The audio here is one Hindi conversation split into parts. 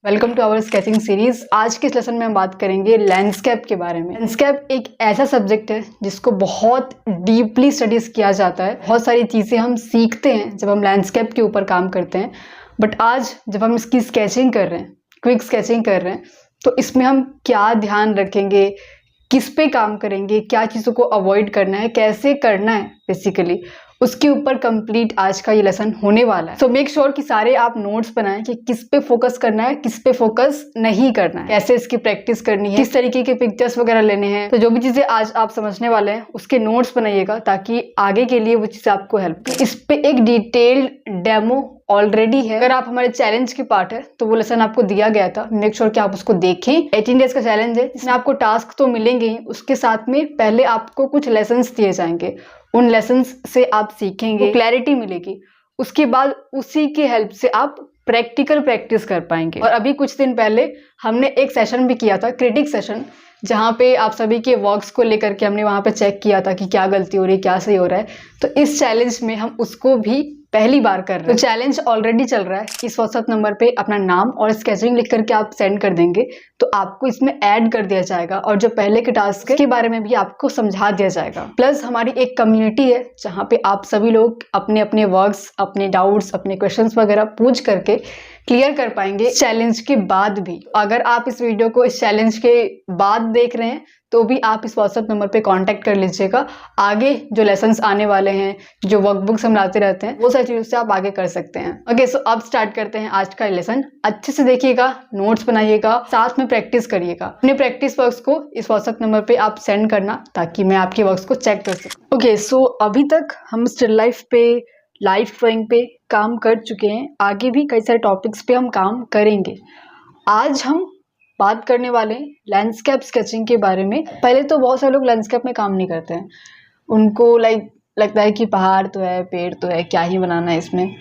Welcome to our sketching series. आज के इस लेसन में हम बात करेंगे लैंडस्केप के बारे में। लैंडस्केप एक ऐसा सब्जेक्ट है जिसको बहुत डीपली स्टडीज किया जाता है। बहुत सारी चीज़ें हम सीखते हैं जब हम लैंडस्केप के ऊपर काम करते हैं। बट आज जब हम इसकी स्केचिंग कर रहे हैं, क्विक स्केचिंग कर रहे हैं, तो इसमें हम क्या ध्यान रखेंगे, किस पे काम करेंगे, क्या चीज़ों को अवॉइड करना है, कैसे करना है, बेसिकली उसके ऊपर कंप्लीट आज का ये लेसन होने वाला है। सो मेक श्योर कि सारे आप नोट्स बनाएं कि किस पे फोकस करना है, किस पे फोकस नहीं करना है, कैसे इसकी प्रैक्टिस करनी है, किस तरीके के पिक्चर्स वगैरह लेने हैं। तो जो भी चीजें आज आप समझने वाले हैं उसके नोट्स बनाइएगा ताकि आगे के लिए वो चीजें आपको हेल्प करें। इस पे एक डिटेल्ड डेमो ऑलरेडी है। अगर आप हमारे चैलेंज के पार्ट है तो वो लेसन आपको दिया गया था। मेक श्योर कि आप उसको देखें। 18 डेज का चैलेंज है, इसमें आपको टास्क तो मिलेंगे ही, उसके साथ में पहले आपको कुछ लेसन्स दिए जाएंगे। उन लेसन्स से आप सीखेंगे, क्लैरिटी मिलेगी। उसके बाद उसी की हेल्प से आप प्रैक्टिकल प्रैक्टिस कर पाएंगे। और अभी कुछ दिन पहले हमने एक सेशन भी किया था, क्रिटिक सेशन, जहाँ पे आप सभी के वर्क्स को लेकर के हमने वहाँ पे चेक किया था कि क्या गलती हो रही है, क्या सही हो रहा है। तो इस चैलेंज में हम उसको भी पहली बार कर रहे हैं। तो चैलेंज ऑलरेडी चल रहा है। इस व्हाट्सएप नंबर पे अपना नाम और स्केचिंग लिख करके आप सेंड कर देंगे तो आपको इसमें ऐड कर दिया जाएगा और जो पहले के टास्क के बारे में भी आपको समझा दिया जाएगा। प्लस हमारी एक कम्युनिटी है जहाँ पे आप सभी लोग अपने अपने वर्क्स, अपने डाउट्स, अपने क्वेश्चंस वगैरह पूछ करके क्लियर कर पाएंगे चैलेंज के बाद भी। अगर आप इस वीडियो को इस चैलेंज के बाद देख रहे हैं तो भी आप इस व्हाट्सएप नंबर पे कांटेक्ट कर लीजिएगा। आगे जो लेसन्स आने वाले हैं, जो वर्कबुक्स हम लाते रहते हैं, वो सारी चीज़ों से आप आगे कर सकते हैं। ओके, सो अब स्टार्ट करते हैं आज का लेसन। अच्छे से देखिएगा, नोट्स बनाइएगा, साथ में प्रैक्टिस करिएगा। अपने प्रैक्टिस वर्क्स को इस व्हाट्सएप नंबर पे आप सेंड करना ताकि मैं आपके वर्क्स को चेक कर सकूँ। ओके, सो अभी तक हम स्टिल लाइफ पे, लाइफ ड्राइंग पे काम कर चुके हैं। आगे भी कई सारे टॉपिक्स पे हम काम करेंगे। आज हम बात करने वाले हैं लैंडस्केप स्केचिंग के बारे में। पहले तो बहुत सारे लोग लैंडस्केप में काम नहीं करते हैं। उनको लगता है कि पहाड़ तो है, पेड़ तो है, क्या ही बनाना है इसमें।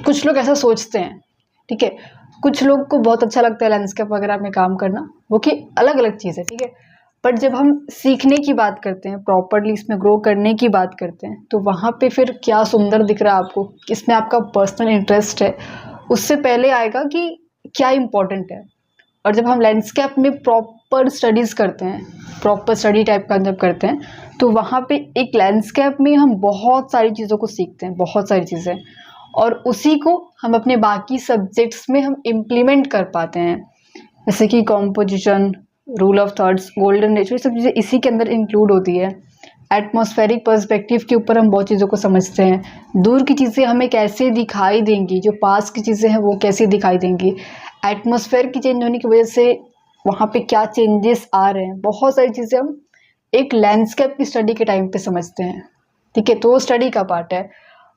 कुछ लोग ऐसा सोचते हैं, ठीक है। कुछ लोग को बहुत अच्छा लगता है लैंडस्केप वगैरह में काम करना, वो कि अलग अलग चीज़ है, ठीक है। बट जब हम सीखने की बात करते हैं, प्रॉपरली इसमें ग्रो करने की बात करते हैं, तो वहाँ पे फिर क्या सुंदर दिख रहा है आपको, किसमें आपका पर्सनल इंटरेस्ट है, उससे पहले आएगा कि क्या इम्पोर्टेंट है। और जब हम लैंडस्केप में प्रॉपर स्टडीज़ करते हैं, प्रॉपर स्टडी टाइप का जब करते हैं, तो वहाँ पे एक लैंडस्केप में हम बहुत सारी चीज़ों को सीखते हैं, बहुत सारी चीज़ें, और उसी को हम अपने बाकी सब्जेक्ट्स में हम इम्प्लीमेंट कर पाते हैं। जैसे कि composition, rule of thirds, golden ratio, सब चीज़ें इसी के अंदर इंक्लूड होती है। एटमॉस्फेरिक पर्सपेक्टिव के ऊपर हम बहुत चीज़ों को समझते हैं। दूर की चीज़ें हमें कैसे दिखाई देंगी, जो पास की चीज़ें हैं वो कैसे दिखाई देंगी, एटमॉस्फेयर की चेंज होने की वजह से वहाँ पे क्या चेंजेस आ रहे हैं, बहुत सारी चीज़ें हम एक लैंडस्केप की स्टडी के टाइम पे समझते हैं, ठीक है। तो वो स्टडी का पार्ट है।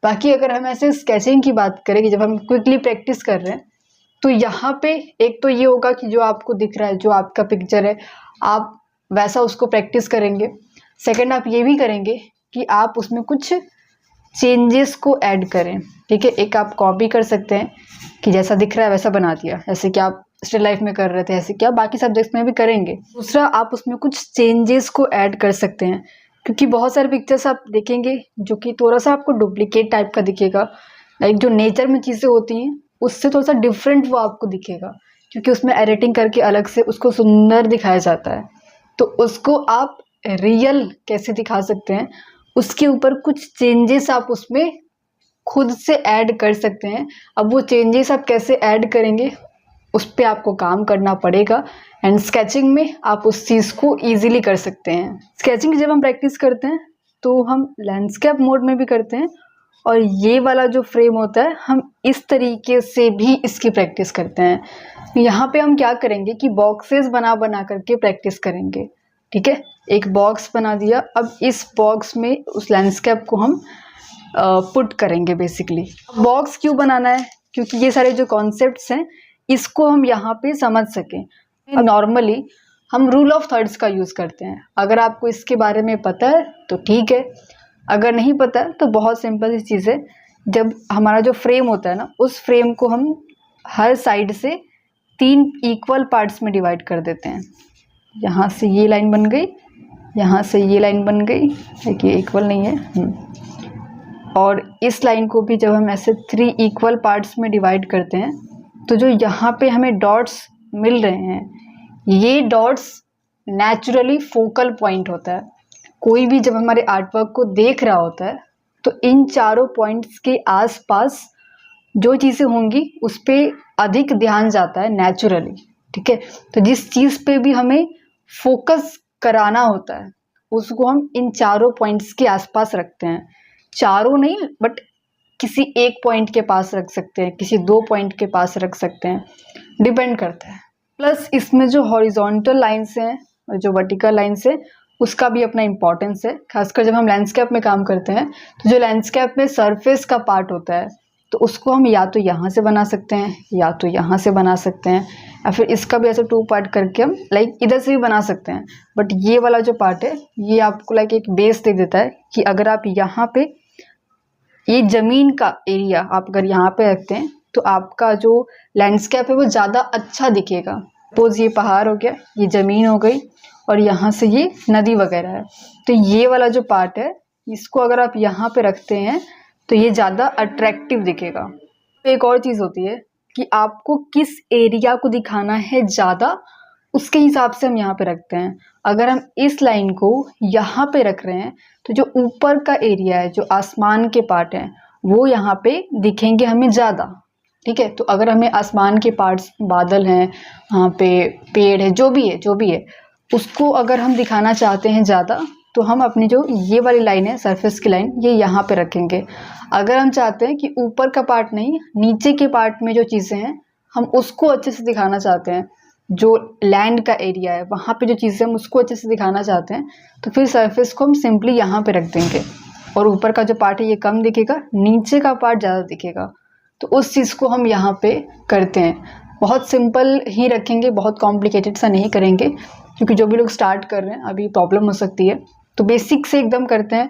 बाकी अगर हम ऐसे स्केचिंग की बात करें कि जब हम क्विकली प्रैक्टिस कर रहे हैं, तो यहाँ पे एक तो ये होगा कि जो आपको दिख रहा है, जो आपका पिक्चर है, आप वैसा उसको प्रैक्टिस करेंगे। सेकंड, आप ये भी करेंगे कि आप उसमें कुछ चेंजेस को ऐड करें, ठीक है। एक आप कॉपी कर सकते हैं कि जैसा दिख रहा है वैसा बना दिया, जैसे कि आप स्टिल लाइफ में कर रहे थे, ऐसे कि आप बाकी सब्जेक्ट्स में भी करेंगे। दूसरा, आप उसमें कुछ चेंजेस को ऐड कर सकते हैं, क्योंकि बहुत सारे पिक्चर्स आप देखेंगे जो कि थोड़ा सा आपको डुप्लीकेट टाइप का दिखेगा। लाइक जो नेचर में चीज़ें होती हैं उससे थोड़ा सा डिफरेंट वो आपको दिखेगा, क्योंकि उसमें एडिटिंग करके अलग से उसको सुंदर दिखाया जाता है। तो उसको आप रियल कैसे दिखा सकते हैं, उसके ऊपर कुछ चेंजेस आप उसमें खुद से ऐड कर सकते हैं। अब वो चेंजेस आप कैसे ऐड करेंगे उस पर आपको काम करना पड़ेगा। एंड स्केचिंग में आप उस चीज़ को ईजिली कर सकते हैं। स्केचिंग जब हम प्रैक्टिस करते हैं तो हम लैंडस्केप मोड में भी करते हैं, और ये वाला जो फ्रेम होता है हम इस तरीके से भी इसकी प्रैक्टिस करते हैं। यहाँ पे हम क्या करेंगे कि बॉक्सेस बना बना करके प्रैक्टिस करेंगे, ठीक है। एक बॉक्स बना दिया, अब इस बॉक्स में उस लैंडस्केप को हम पुट करेंगे। बेसिकली बॉक्स क्यों बनाना है, क्योंकि ये सारे जो कॉन्सेप्ट्स हैं इसको हम यहाँ पे समझ सकें। नॉर्मली हम रूल ऑफ थर्ड्स का यूज़ करते हैं। अगर आपको इसके बारे में पता है तो ठीक है, अगर नहीं पता है तो बहुत सिंपल सी चीज़ है। जब हमारा जो फ्रेम होता है ना, उस फ्रेम को हम हर साइड से 3 इक्वल पार्ट्स में डिवाइड कर देते हैं। यहाँ से ये लाइन बन गई, यहाँ से ये लाइन बन गई, देखिए इक्वल नहीं है। और इस लाइन को भी जब हम ऐसे 3 इक्वल पार्ट्स में डिवाइड करते हैं तो जो यहाँ पे हमें डॉट्स मिल रहे हैं, ये डॉट्स नेचुरली फोकल पॉइंट होता है। कोई भी जब हमारे आर्टवर्क को देख रहा होता है तो इन चारों पॉइंट्स के आसपास जो चीज़ें होंगी उस पर अधिक ध्यान जाता है नेचुरली, ठीक है। तो जिस चीज़ पे भी हमें फोकस कराना होता है उसको हम इन चारों पॉइंट्स के आसपास रखते हैं। चारों नहीं, बट किसी एक पॉइंट के पास रख सकते हैं, किसी 2 पॉइंट के पास रख सकते हैं, डिपेंड करता है। प्लस इसमें जो हॉरिजॉन्टल लाइन्स हैं और जो वर्टिकल लाइन्स हैं उसका भी अपना इम्पोर्टेंस है। खासकर जब हम लैंडस्केप में काम करते हैं तो जो लैंडस्केप में सरफेस का पार्ट होता है तो उसको हम या तो यहाँ से बना सकते हैं या तो यहाँ से बना सकते हैं, या फिर इसका भी ऐसे 2 पार्ट करके हम लाइक इधर से भी बना सकते हैं। बट ये वाला जो पार्ट है ये आपको लाइक एक बेस दे देता है कि अगर आप यहाँ पे ये ज़मीन का एरिया आप अगर यहाँ पे रखते हैं तो आपका जो लैंडस्केप है वो ज़्यादा अच्छा दिखेगा। सपोज ये पहाड़ हो गया, ये ज़मीन हो गई और यहाँ से ये नदी वगैरह है, तो ये वाला जो पार्ट है इसको अगर आप यहाँ पे रखते हैं तो ये ज़्यादा अट्रैक्टिव दिखेगा। एक और चीज़ होती है कि आपको किस एरिया को दिखाना है ज़्यादा, उसके हिसाब से हम यहाँ पे रखते हैं। अगर हम इस लाइन को यहाँ पे रख रहे हैं तो जो ऊपर का एरिया है, जो आसमान के पार्ट हैं, वो यहाँ पे दिखेंगे हमें ज़्यादा, ठीक है। तो अगर हमें आसमान के पार्ट्स, बादल हैं, वहाँ पे पेड़ है, जो भी है उसको अगर हम दिखाना चाहते हैं ज़्यादा तो हम अपनी जो ये वाली लाइन है, सरफेस की लाइन, ये यहाँ पे रखेंगे। अगर हम चाहते हैं कि ऊपर का पार्ट नहीं, नीचे के पार्ट में जो चीज़ें हैं हम उसको अच्छे से दिखाना चाहते हैं, जो लैंड का एरिया है वहाँ पे जो चीज़ें हम उसको अच्छे से दिखाना चाहते हैं, तो फिर सरफेस को हम सिंपली यहाँ पे रख देंगे और ऊपर का जो पार्ट है ये कम दिखेगा, नीचे का पार्ट ज़्यादा दिखेगा। तो उस चीज़ को हम यहाँ पे करते हैं। बहुत सिंपल ही रखेंगे, बहुत कॉम्प्लिकेटेड सा नहीं करेंगे, क्योंकि जो भी लोग स्टार्ट कर रहे हैं अभी प्रॉब्लम हो सकती है। तो बेसिक से एकदम करते हैं।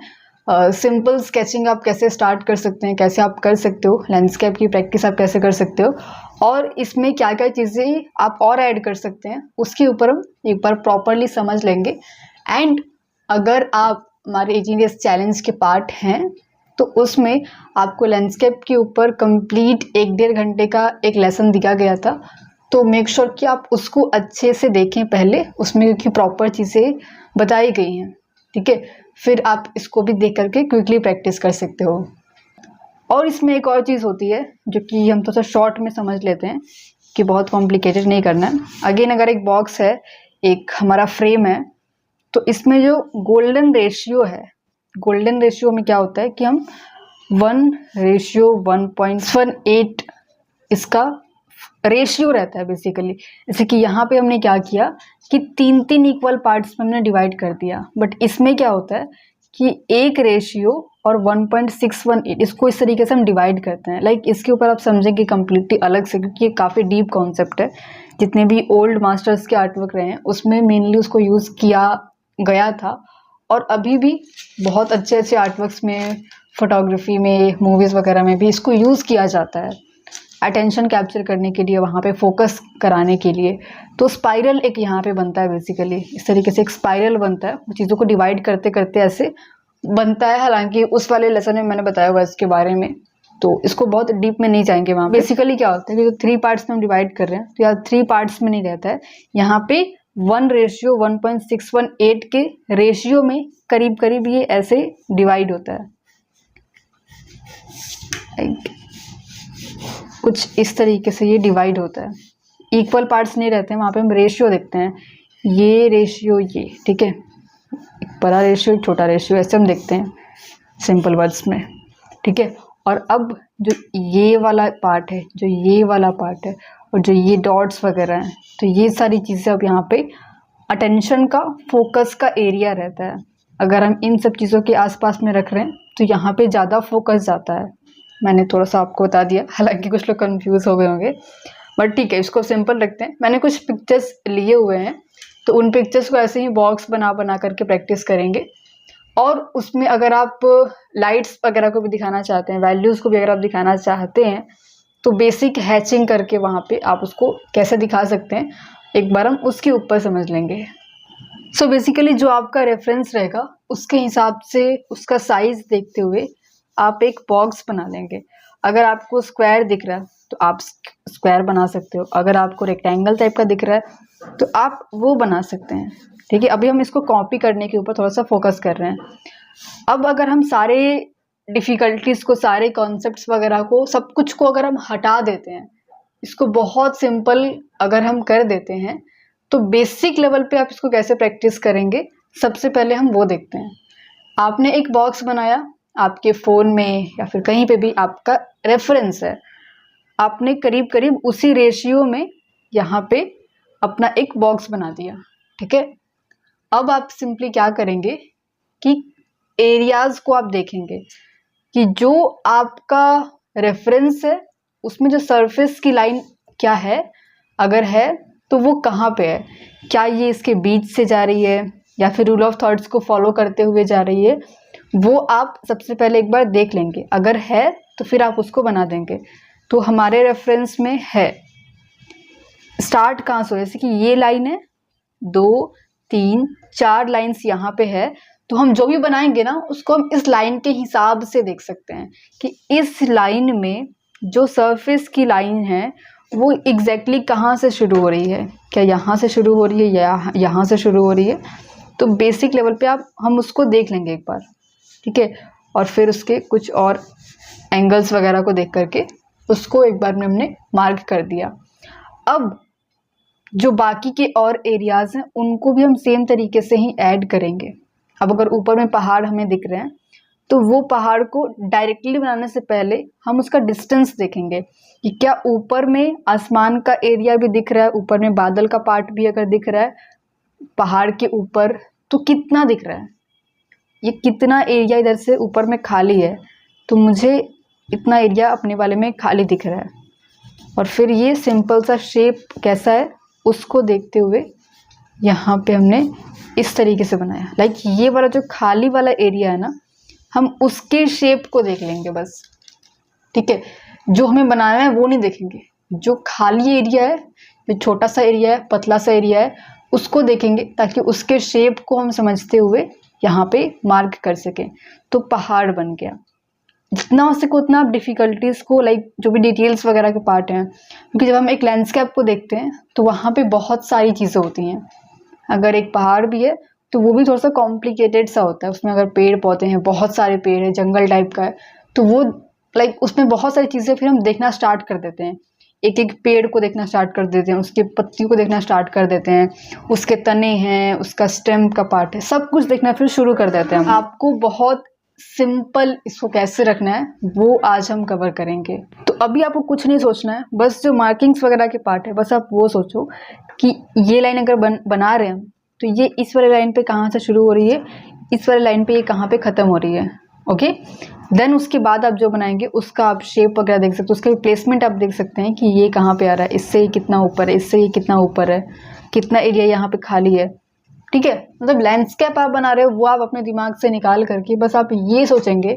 सिंपल स्केचिंग आप कैसे स्टार्ट कर सकते हैं, कैसे आप कर सकते हो, लैंडस्केप की प्रैक्टिस आप कैसे कर सकते हो और इसमें क्या क्या चीज़ें आप और ऐड कर सकते हैं, उसके ऊपर हम एक बार प्रॉपरली समझ लेंगे। एंड अगर आप हमारे इंजीनियर्स चैलेंज के पार्ट हैं तो उसमें आपको लैंडस्केप के ऊपर कंप्लीट 1-1.5 घंटे का एक लेसन दिया गया था, तो मेक श्योर कि आप उसको अच्छे से देखें पहले, उसमें क्योंकि प्रॉपर चीज़ें बताई गई हैं, ठीक है। फिर आप इसको भी देख करके क्विकली प्रैक्टिस कर सकते हो। और इसमें एक और चीज़ होती है जो कि हम थोड़ा सा शॉर्ट में समझ लेते हैं कि बहुत कॉम्प्लिकेटेड नहीं करना है। अगेन अगर एक बॉक्स है, एक हमारा फ्रेम है, तो इसमें जो गोल्डन रेशियो है, गोल्डन रेशियो में क्या होता है कि हम 1:1.18 इसका रेशियो रहता है बेसिकली। जैसे कि यहाँ पे हमने क्या किया कि 3-3 इक्वल पार्ट्स में हमने डिवाइड कर दिया, बट इसमें क्या होता है कि 1 रेशियो और 1.618 इसको इस तरीके से हम डिवाइड करते हैं। लाइक इसके ऊपर आप समझेंगे कम्प्लीटली अलग से, क्योंकि ये काफ़ी डीप कॉन्सेप्ट है। जितने भी ओल्ड मास्टर्स के आर्टवर्क रहे हैं उसमें मेनली उसको यूज़ किया गया था, और अभी भी बहुत अच्छे अच्छे आर्टवर्क्स में, फोटोग्राफी में, मूवीज़ वगैरह में भी इसको यूज़ किया जाता है अटेंशन कैप्चर करने के लिए, वहाँ पे फोकस कराने के लिए। तो स्पाइरल एक यहाँ पे बनता है बेसिकली, इस तरीके से एक स्पाइरल बनता है, वो चीज़ों को डिवाइड करते करते ऐसे बनता है। हालांकि उस वाले लेसन में मैंने बताया हुआ इसके बारे में, तो इसको बहुत डीप में नहीं जाएंगे। वहाँ बेसिकली क्या होता है कि जो 3 पार्ट्स में हम डिवाइड कर रहे हैं, तो यहाँ 3 पार्ट्स में नहीं रहता है, यहाँ पे 1:1.618 के रेशियो में करीब करीब ये ऐसे डिवाइड होता है, कुछ इस तरीके से ये डिवाइड होता है। इक्वल पार्ट्स नहीं रहते हैं, वहाँ पे हम रेशियो देखते हैं, ये रेशियो, ये, ठीक है, एक बड़ा रेशियो, एक छोटा रेशियो, ऐसे हम देखते हैं सिंपल वर्ड्स में, ठीक है। और अब जो ये वाला पार्ट है, जो ये वाला पार्ट है और जो ये डॉट्स वगैरह हैं, तो ये सारी चीज़ें अब यहाँ पे अटेंशन का, फोकस का एरिया रहता है। अगर हम इन सब चीज़ों के आसपास में रख रहे हैं तो यहाँ पे ज़्यादा फोकस जाता है। मैंने थोड़ा सा आपको बता दिया, हालांकि कुछ लोग कंफ्यूज हो गए होंगे, बट ठीक है, इसको सिंपल रखते हैं। मैंने कुछ पिक्चर्स लिए हुए हैं, तो उन पिक्चर्स को ऐसे ही बॉक्स बना बना करके प्रैक्टिस करेंगे। और उसमें अगर आप लाइट्स वगैरह को भी दिखाना चाहते हैं, वैल्यूज़ को भी अगर आप दिखाना चाहते हैं, तो बेसिक हैचिंग करके वहाँ पे आप उसको कैसे दिखा सकते हैं, एक बार हम उसके ऊपर समझ लेंगे। सो बेसिकली जो आपका रेफरेंस रहेगा उसके हिसाब से, उसका साइज़ देखते हुए आप एक बॉक्स बना लेंगे। अगर आपको स्क्वायर दिख रहा है तो आप स्क्वायर बना सकते हो। अगर आपको रेक्टेंगल टाइप का दिख रहा है तो आप वो बना सकते हैं। ठीक है, अभी हम इसको कॉपी करने के ऊपर थोड़ा सा फोकस कर रहे हैं। अब अगर हम सारे डिफ़िकल्टीज़ को, सारे कॉन्सेप्ट्स वगैरह को, सब कुछ को अगर हम हटा देते हैं, इसको बहुत सिंपल अगर हम कर देते हैं, तो बेसिक लेवल पे आप इसको कैसे प्रैक्टिस करेंगे, सबसे पहले हम वो देखते हैं। आपने एक बॉक्स बनाया, आपके फ़ोन में या फिर कहीं पे भी आपका रेफरेंस है, आपने करीब करीब उसी रेशियो में यहाँ पे अपना एक बॉक्स बना दिया। ठीक है, अब आप सिंपली क्या करेंगे कि एरियाज़ को आप देखेंगे कि जो आपका रेफरेंस है उसमें जो सरफेस की लाइन क्या है, अगर है तो वो कहाँ पे है, क्या ये इसके बीच से जा रही है या फिर रूल ऑफ थर्ड्स को फॉलो करते हुए जा रही है, वो आप सबसे पहले एक बार देख लेंगे। अगर है तो फिर आप उसको बना देंगे। तो हमारे रेफरेंस में है, स्टार्ट कहाँ से, जैसे कि ये लाइन है, 2 3 4 लाइन्स यहाँ पे है, तो हम जो भी बनाएंगे ना उसको हम इस लाइन के हिसाब से देख सकते हैं कि इस लाइन में जो सरफेस की लाइन है वो एग्जैक्टली कहाँ से शुरू हो रही है, क्या यहाँ से शुरू हो रही है या यहाँ से शुरू हो रही है। तो बेसिक लेवल पे हम उसको देख लेंगे एक बार। ठीक है, और फिर उसके कुछ और एंगल्स वगैरह को देख करके उसको एक बार में हमने मार्क कर दिया। अब जो बाकी के और एरियाज़ हैं उनको भी हम सेम तरीके से ही ऐड करेंगे। अब अगर ऊपर में पहाड़ हमें दिख रहे हैं तो वो पहाड़ को डायरेक्टली बनाने से पहले हम उसका डिस्टेंस देखेंगे कि क्या ऊपर में आसमान का एरिया भी दिख रहा है, ऊपर में बादल का पार्ट भी अगर दिख रहा है पहाड़ के ऊपर, तो कितना दिख रहा है, ये कितना एरिया इधर से ऊपर में खाली है, तो मुझे इतना एरिया अपने वाले में खाली दिख रहा है। और फिर ये सिंपल सा शेप कैसा है उसको देखते हुए यहाँ पे हमने इस तरीके से बनाया। लाइक ये वाला जो खाली वाला एरिया है ना, हम उसके शेप को देख लेंगे बस। ठीक है, जो हमें बनाना है वो नहीं देखेंगे, जो खाली एरिया है, जो छोटा सा एरिया है, पतला सा एरिया है, उसको देखेंगे ताकि उसके शेप को हम समझते हुए यहाँ पे मार्क कर सकें। तो पहाड़ बन गया। जितना हो सके उतना आप डिफ़िकल्टीज़ को, लाइक जो भी डिटेल्स वगैरह के पार्ट हैं, क्योंकि जब हम एक लैंडस्केप को देखते हैं तो वहाँ पे बहुत सारी चीज़ें होती हैं। अगर एक पहाड़ भी है तो वो भी थोड़ा सा कॉम्प्लिकेटेड सा होता है, उसमें अगर पेड़ पौधे हैं, बहुत सारे पेड़ हैं, जंगल टाइप का है, तो वो लाइक उसमें बहुत सारी चीज़ें फिर हम देखना स्टार्ट कर देते हैं। एक एक पेड़ को देखना स्टार्ट कर देते हैं, उसके पत्तियों को देखना स्टार्ट कर देते हैं, उसके तने हैं, उसका स्टेम का पार्ट है, सब कुछ देखना फिर शुरू कर देते हैं। आपको बहुत सिंपल इसको कैसे रखना है वो आज हम कवर करेंगे। तो अभी आपको कुछ नहीं सोचना है, बस जो मार्किंग्स वगैरह के पार्ट है बस आप वो सोचो कि ये लाइन अगर बना रहे हैं हम, तो ये इस वाले लाइन पे कहाँ से शुरू हो रही है, इस वाले लाइन पे ये कहाँ पे ख़त्म हो रही है। ओके, देन उसके बाद आप जो बनाएंगे उसका आप शेप वगैरह देख सकते हो, उसका प्लेसमेंट आप देख सकते हैं कि ये कहाँ पे आ रहा है, इससे ये कितना ऊपर है, इससे ये कितना ऊपर है, कितना एरिया यहाँ पे खाली है। ठीक है, मतलब लैंडस्केप आप बना रहे हो वो आप अपने दिमाग से निकाल करके बस आप ये सोचेंगे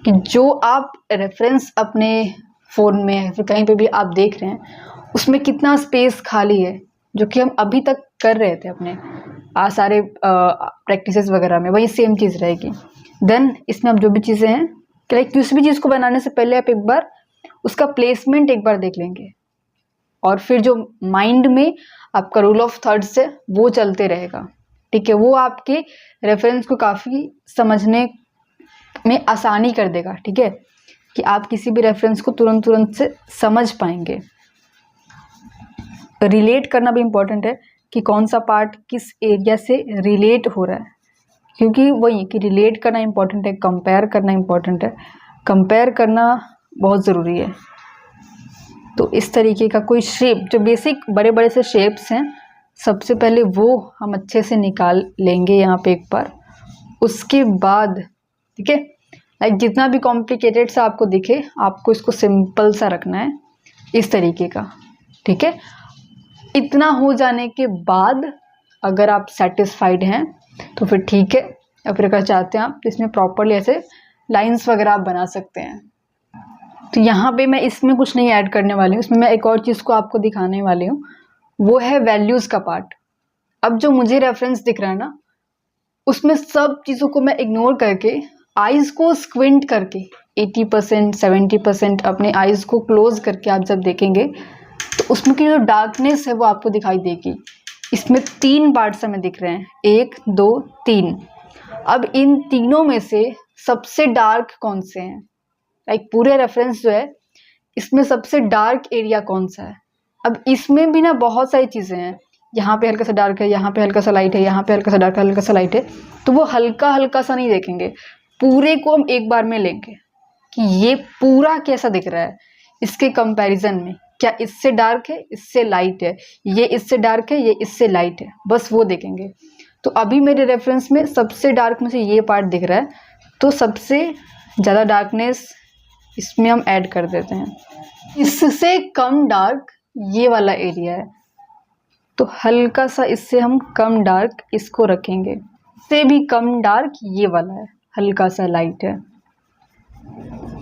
कि जो आप रेफरेंस अपने फ़ोन में या फिर कहीं पे भी आप देख रहे हैं उसमें कितना स्पेस खाली है, जो कि हम अभी तक कर रहे थे अपने सारे प्रैक्टिसेस वगैरह में, वही सेम चीज़ रहेगी। देन इसमें अब जो भी चीज़ें हैं, लाइक किसी भी चीज़ को बनाने से पहले आप एक बार उसका प्लेसमेंट एक बार देख लेंगे, और फिर जो माइंड में आपका रूल ऑफ थर्ड्स है वो चलते रहेगा। ठीक है, वो आपके रेफरेंस को काफ़ी समझने में आसानी कर देगा। ठीक है, कि आप किसी भी रेफरेंस को तुरंत से समझ पाएंगे। रिलेट करना भी इम्पोर्टेंट है कि कौन सा पार्ट किस एरिया से रिलेट हो रहा है, क्योंकि वही कि रिलेट करना इम्पोर्टेंट है, कंपेयर करना इम्पोर्टेंट है, कंपेयर करना बहुत ज़रूरी है। तो इस तरीके का कोई शेप, जो बेसिक बड़े बड़े से शेप्स हैं, सबसे पहले वो हम अच्छे से निकाल लेंगे यहाँ पे एक बार। उसके बाद ठीक है, लाइक जितना भी कॉम्प्लिकेटेड सा आपको दिखे, आपको इसको सिंपल सा रखना है इस तरीके का। ठीक है, इतना हो जाने के बाद अगर आप सेटिस्फाइड हैं तो फिर ठीक है, या फिर अगर चाहते हैं आप तो इसमें प्रॉपरली ऐसे लाइंस वगैरह आप बना सकते हैं। तो यहाँ पे मैं इसमें कुछ नहीं ऐड करने वाली हूँ, इसमें मैं एक और चीज़ को आपको दिखाने वाली हूँ, वो है वैल्यूज़ का पार्ट। अब जो मुझे रेफरेंस दिख रहा है ना, उसमें सब चीज़ों को मैं इग्नोर करके आईज को स्क्विंट करके 80% 70% अपने आईज को क्लोज करके आप जब देखेंगे तो उसमें की जो डार्कनेस है वो आपको दिखाई देगी। इसमें 3 पार्ट्स हमें दिख रहे हैं, 1 2 3। अब इन तीनों में से सबसे डार्क कौन से हैं, लाइक पूरे रेफरेंस जो है इसमें सबसे डार्क एरिया कौन सा है। अब इसमें भी ना बहुत सारी चीज़ें हैं, यहाँ पे हल्का सा डार्क है, यहाँ पे हल्का सा लाइट है, यहाँ पे हल्का सा डार्क है, हल्का सा लाइट है, तो वो हल्का हल्का सा नहीं देखेंगे, पूरे को हम एक बार में लेंगे कि ये पूरा कैसा दिख रहा है इसके कंपैरिजन में, क्या इससे डार्क है, इससे लाइट है, ये इससे डार्क है, ये इससे लाइट है, बस वो देखेंगे। तो अभी मेरे रेफरेंस में सबसे डार्क में से ये पार्ट दिख रहा है, तो सबसे ज़्यादा डार्कनेस इसमें हम ऐड कर देते हैं। इससे कम डार्क ये वाला एरिया है, तो हल्का सा इससे हम कम डार्क इसको रखेंगे। इससे भी कम डार्क ये वाला है, हल्का सा लाइट है।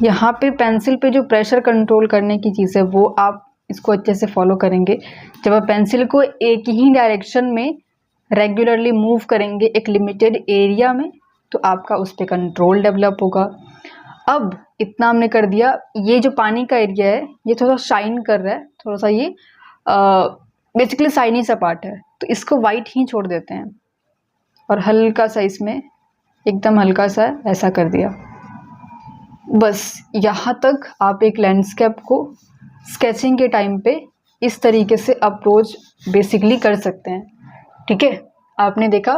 यहाँ पे पेंसिल पे जो प्रेशर कंट्रोल करने की चीज़ है वो आप इसको अच्छे से फॉलो करेंगे। जब आप पेंसिल को एक ही डायरेक्शन में रेगुलरली मूव करेंगे एक लिमिटेड एरिया में, तो आपका उस पर कंट्रोल डेवलप होगा। अब इतना हमने कर दिया। ये जो पानी का एरिया है ये थोड़ा शाइन कर रहा है, थोड़ा सा ये बेसिकली शाइनी सा पार्ट है, तो इसको वाइट ही छोड़ देते हैं और हल्का सा इसमें एकदम हल्का सा ऐसा कर दिया। बस यहाँ तक आप एक लैंडस्केप को स्केचिंग के टाइम पे इस तरीके से अप्रोच बेसिकली कर सकते हैं। ठीक है, आपने देखा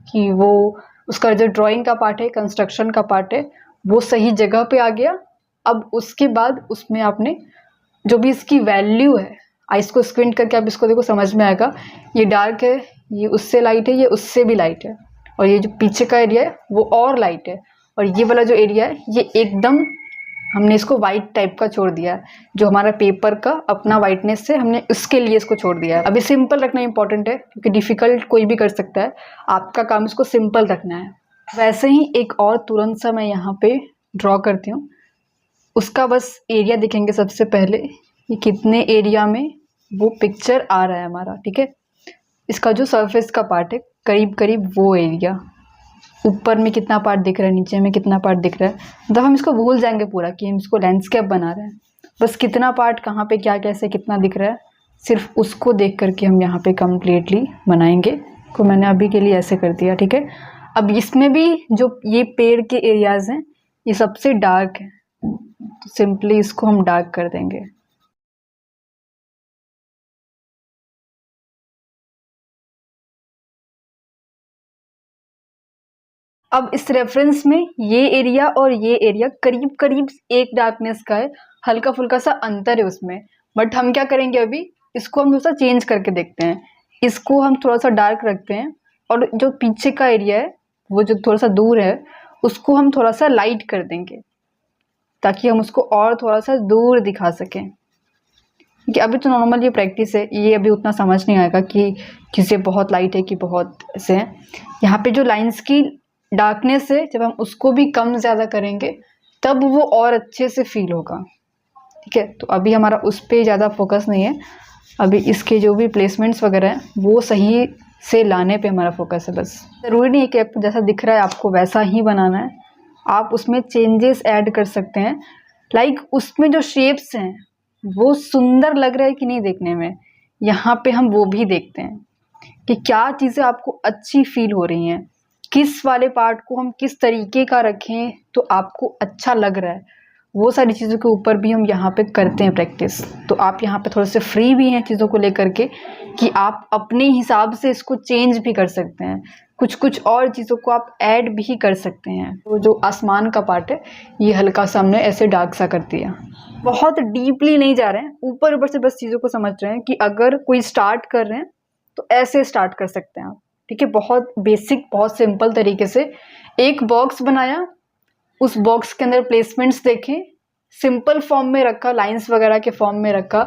कि वो उसका जो ड्राइंग का पार्ट है, कंस्ट्रक्शन का पार्ट है, वो सही जगह पे आ गया। अब उसके बाद उसमें आपने जो भी इसकी वैल्यू है, आइस को स्क्विंट करके आप इसको देखो, समझ में आएगा ये डार्क है, ये उससे लाइट है, ये उससे भी लाइट है, और ये जो पीछे का एरिया है वो और लाइट है, और ये वाला जो एरिया है ये एकदम हमने इसको वाइट टाइप का छोड़ दिया है, जो हमारा पेपर का अपना वाइटनेस से हमने उसके लिए इसको छोड़ दिया है। अभी सिंपल रखना इंपॉर्टेंट है, क्योंकि डिफ़िकल्ट कोई भी कर सकता है, आपका काम इसको सिंपल रखना है। वैसे ही एक और तुरंत सा मैं यहाँ पे ड्रॉ करती हूँ, उसका बस एरिया देखेंगे सबसे पहले, ये कितने एरिया में वो पिक्चर आ रहा है हमारा। ठीक है, इसका जो सरफेस का पार्ट है करीब करीब वो एरिया, ऊपर में कितना पार्ट दिख रहा है, नीचे में कितना पार्ट दिख रहा है, मतलब हम इसको भूल जाएंगे पूरा कि हम इसको लैंडस्केप बना रहे हैं। बस कितना पार्ट कहाँ पे क्या कैसे कितना दिख रहा है, सिर्फ उसको देख करके हम यहाँ पे कम्प्लीटली बनाएंगे। तो मैंने अभी के लिए ऐसे कर दिया। ठीक है, अब इसमें भी जो ये पेड़ के एरियाज़ हैं ये सबसे डार्क है, तो सिंपली इसको हम डार्क कर देंगे। अब इस रेफरेंस में ये एरिया और ये एरिया करीब करीब एक डार्कनेस का है, हल्का फुल्का सा अंतर है उसमें, बट हम क्या करेंगे अभी इसको हम थोड़ा सा चेंज करके देखते हैं। इसको हम थोड़ा सा डार्क रखते हैं, और जो पीछे का एरिया है वो जो थोड़ा सा दूर है उसको हम थोड़ा सा लाइट कर देंगे, ताकि हम उसको और थोड़ा सा दूर दिखा सकें। कि अभी तो नॉर्मल ये प्रैक्टिस है, ये अभी उतना समझ नहीं आएगा कि किसे बहुत लाइट है कि बहुत ऐसे है। यहाँ पे जो लाइंस की डार्कनेस है, जब हम उसको भी कम ज़्यादा करेंगे तब वो और अच्छे से फील होगा। ठीक है, तो अभी हमारा उस पर ज़्यादा फोकस नहीं है, अभी इसके जो भी प्लेसमेंट्स वगैरह हैं वो सही से लाने पे हमारा फोकस है। बस ज़रूरी नहीं है कि आपको जैसा दिख रहा है आपको वैसा ही बनाना है, आप उसमें चेंजेस ऐड कर सकते हैं। लाइक उसमें जो शेप्स हैं वो सुंदर लग रहा है कि नहीं देखने में, यहाँ पे हम वो भी देखते हैं कि क्या चीज़ें आपको अच्छी फील हो रही हैं, किस वाले पार्ट को हम किस तरीके का रखें तो आपको अच्छा लग रहा है, वो सारी चीज़ों के ऊपर भी हम यहाँ पे करते हैं प्रैक्टिस। तो आप यहाँ पे थोड़े से फ्री भी हैं चीज़ों को लेकर के कि आप अपने हिसाब से इसको चेंज भी कर सकते हैं, कुछ कुछ और चीज़ों को आप ऐड भी कर सकते हैं। तो जो आसमान का पार्ट है ये हल्का सा हमने ऐसे डार्क सा कर दिया, बहुत डीपली नहीं जा रहे हैं, ऊपर ऊपर से बस चीज़ों को समझ रहे हैं कि अगर कोई स्टार्ट कर रहे हैं तो ऐसे स्टार्ट कर सकते हैं आप। ठीक है, बहुत बेसिक बहुत सिंपल तरीके से एक बॉक्स बनाया, उस बॉक्स के अंदर प्लेसमेंट्स देखें, सिंपल फॉर्म में रखा, लाइंस वगैरह के फॉर्म में रखा,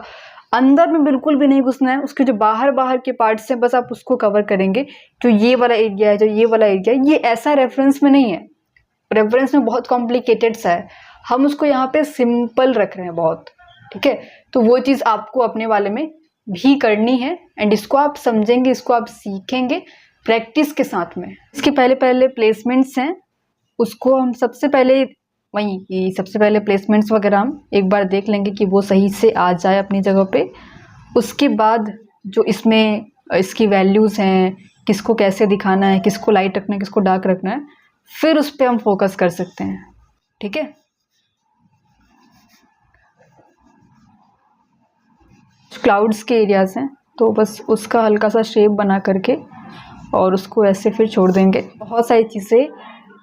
अंदर में बिल्कुल भी नहीं घुसना है, उसके जो बाहर बाहर के पार्ट्स हैं बस आप उसको कवर करेंगे। जो ये वाला एरिया है, जो ये वाला एरिया है, ये ऐसा रेफरेंस में नहीं है, रेफरेंस में बहुत कॉम्प्लिकेटेड सा है, हम उसको यहाँ पे सिंपल रख रहे हैं बहुत। ठीक है, तो वो चीज़ आपको अपने वाले में भी करनी है, एंड इसको आप समझेंगे, इसको आप सीखेंगे प्रैक्टिस के साथ में। इसके पहले पहले प्लेसमेंट्स हैं उसको हम सबसे पहले वही कि सबसे पहले प्लेसमेंट्स वगैरह हम एक बार देख लेंगे कि वो सही से आ जाए अपनी जगह पे। उसके बाद जो इसमें इसकी वैल्यूज़ हैं, किसको कैसे दिखाना है, किसको लाइट रखना है, किसको डार्क रखना है, फिर उस पर हम फोकस कर सकते हैं। ठीक है, क्लाउड्स के एरियाज हैं तो बस उसका हल्का सा शेप बना करके और उसको ऐसे फिर छोड़ देंगे। बहुत सारी चीज़ें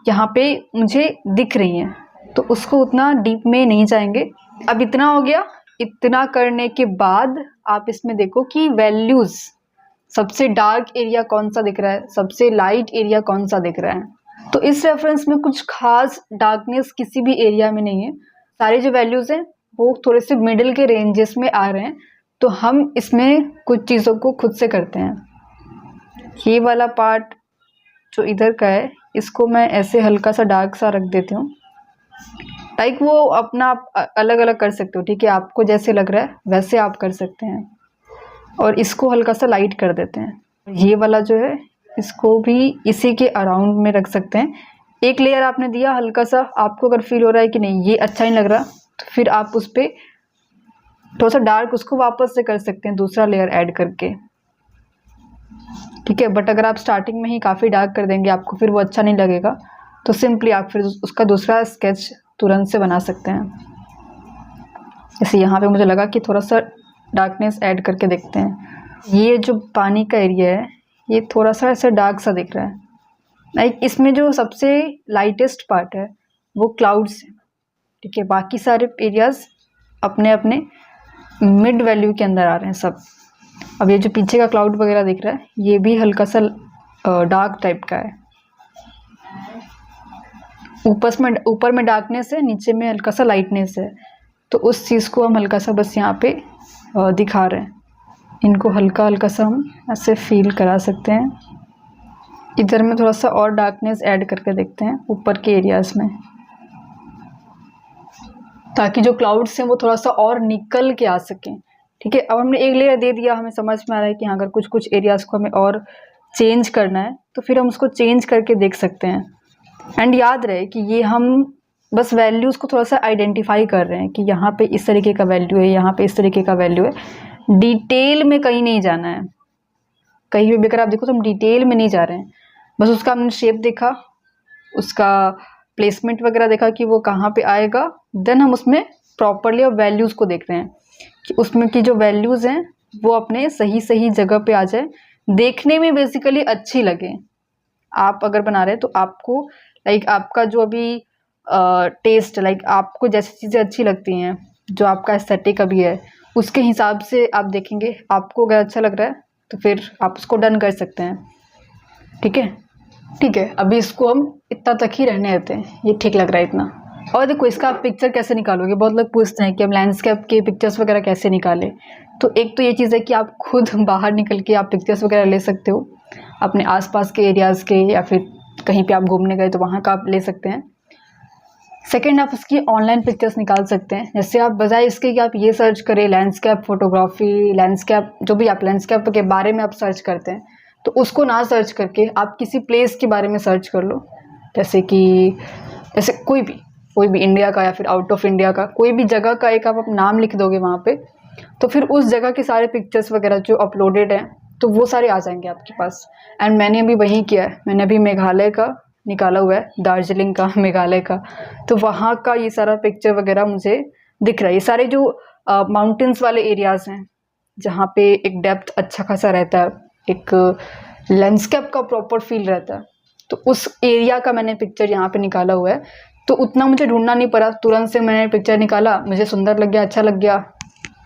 यहाँ पे मुझे दिख रही हैं तो उसको उतना डीप में नहीं जाएंगे। अब इतना हो गया। इतना करने के बाद आप इसमें देखो कि वैल्यूज़, सबसे डार्क एरिया कौन सा दिख रहा है, सबसे लाइट एरिया कौन सा दिख रहा है। तो इस रेफरेंस में कुछ खास डार्कनेस किसी भी एरिया में नहीं है। सारे जो वैल्यूज़ हैं वो थोड़े से मिडिल के रेंजेस में आ रहे हैं। तो हम इसमें कुछ चीज़ों को खुद से करते हैं। ये वाला पार्ट जो इधर का है इसको मैं ऐसे हल्का सा डार्क सा रख देती हूँ। लाइक वो अपना आप अलग अलग कर सकते हो, ठीक है, आपको जैसे लग रहा है वैसे आप कर सकते हैं। और इसको हल्का सा लाइट कर देते हैं। ये वाला जो है इसको भी इसी के अराउंड में रख सकते हैं। एक लेयर आपने दिया हल्का सा, आपको अगर फील हो रहा है कि नहीं ये अच्छा नहीं लग रहा तो फिर आप उस पर थोड़ा सा डार्क उसको वापस से कर सकते हैं दूसरा लेयर ऐड करके। ठीक है, बट अगर आप स्टार्टिंग में ही काफ़ी डार्क कर देंगे आपको फिर वो अच्छा नहीं लगेगा, तो सिंपली आप फिर उसका दूसरा स्केच तुरंत से बना सकते हैं। जैसे यहाँ पे मुझे लगा कि थोड़ा सा डार्कनेस ऐड करके देखते हैं। ये जो पानी का एरिया है ये थोड़ा सा ऐसे डार्क सा दिख रहा है। लाइक इसमें जो सबसे लाइटेस्ट पार्ट है वो क्लाउड्स है। ठीक है, बाकी सारे एरियाज अपने अपने मिड वैल्यू के अंदर आ रहे हैं सब। अब ये जो पीछे का क्लाउड वगैरह दिख रहा है ये भी हल्का सा डार्क टाइप का है। ऊपर में डार्कनेस है, नीचे में हल्का सा लाइटनेस है। तो उस चीज़ को हम हल्का सा बस यहाँ पे दिखा रहे हैं। इनको हल्का हल्का सा हम ऐसे फील करा सकते हैं। इधर में थोड़ा सा और डार्कनेस ऐड करके देखते हैं ऊपर के एरियाज में, ताकि जो क्लाउड्स हैं वो थोड़ा सा और निकल के आ सकें। ठीक है, अब हमने एक लेयर दे दिया, हमें समझ में आ रहा है कि हाँ अगर कुछ कुछ एरियाज को हमें और चेंज करना है तो फिर हम उसको चेंज करके देख सकते हैं। एंड याद रहे कि ये हम बस वैल्यूज़ को थोड़ा सा आइडेंटिफाई कर रहे हैं कि यहाँ पे इस तरीके का वैल्यू है, यहाँ पे इस तरीके का वैल्यू है। डिटेल में कहीं नहीं जाना है। कहीं भी अगर आप देखो तो हम डिटेल में नहीं जा रहे हैं, बस उसका हमने शेप देखा, उसका प्लेसमेंट वगैरह देखा कि वो कहाँ पे आएगा, देन हम उसमें प्रॉपरली अब वैल्यूज़ को देख रहे हैं कि उसमें की जो वैल्यूज़ हैं वो अपने सही सही जगह पे आ जाए, देखने में बेसिकली अच्छी लगे। आप अगर बना रहे हैं तो आपको लाइक आपका जो अभी टेस्ट, लाइक आपको जैसी चीज़ें अच्छी लगती हैं, जो आपका एस्थेटिक अभी है उसके हिसाब से आप देखेंगे। आपको अगर अच्छा लग रहा है तो फिर आप उसको डन कर सकते हैं। ठीक है, ठीक है, अभी इसको हम इतना तक ही रहने देते हैं, ये ठीक लग रहा है इतना। और देखो इसका आप पिक्चर कैसे निकालोगे, बहुत लोग पूछते हैं कि हम लैंडस्केप के पिक्चर्स वगैरह कैसे निकालें। तो एक तो ये चीज़ है कि आप खुद बाहर निकल के आप पिक्चर्स वगैरह ले सकते हो अपने आसपास के एरियाज़ के, या फिर कहीं पे आप घूमने गए तो वहाँ का आप ले सकते हैं। सेकंड, आप उसकी ऑनलाइन पिक्चर्स निकाल सकते हैं। जैसे आप बजाय इसके कि आप ये सर्च करें लैंडस्केप फोटोग्राफी, लैंडस्केप जो भी आप लैंडस्केप के बारे में आप सर्च करते हैं, तो उसको ना सर्च करके आप किसी प्लेस के बारे में सर्च कर लो। जैसे कोई भी इंडिया का या फिर आउट ऑफ इंडिया का कोई भी जगह का एक आप नाम लिख दोगे वहाँ पे, तो फिर उस जगह के सारे पिक्चर्स वगैरह जो अपलोडेड हैं तो वो सारे आ जाएंगे आपके पास। एंड मैंने अभी वही किया है, मैंने अभी मेघालय का निकाला हुआ है, दार्जिलिंग का, मेघालय का, तो वहाँ का ये सारा पिक्चर वगैरह मुझे दिख रहा है। ये सारे जो माउंटेन्स वाले एरियाज़ हैं जहाँ पे एक डेप्थ अच्छा खासा रहता है, एक लैंडस्केप का प्रॉपर फील रहता है, तो उस एरिया का मैंने पिक्चर यहाँ पे निकाला हुआ है। तो उतना मुझे ढूंढना नहीं पड़ा, तुरंत से मैंने पिक्चर निकाला, मुझे सुंदर लग गया, अच्छा लग गया,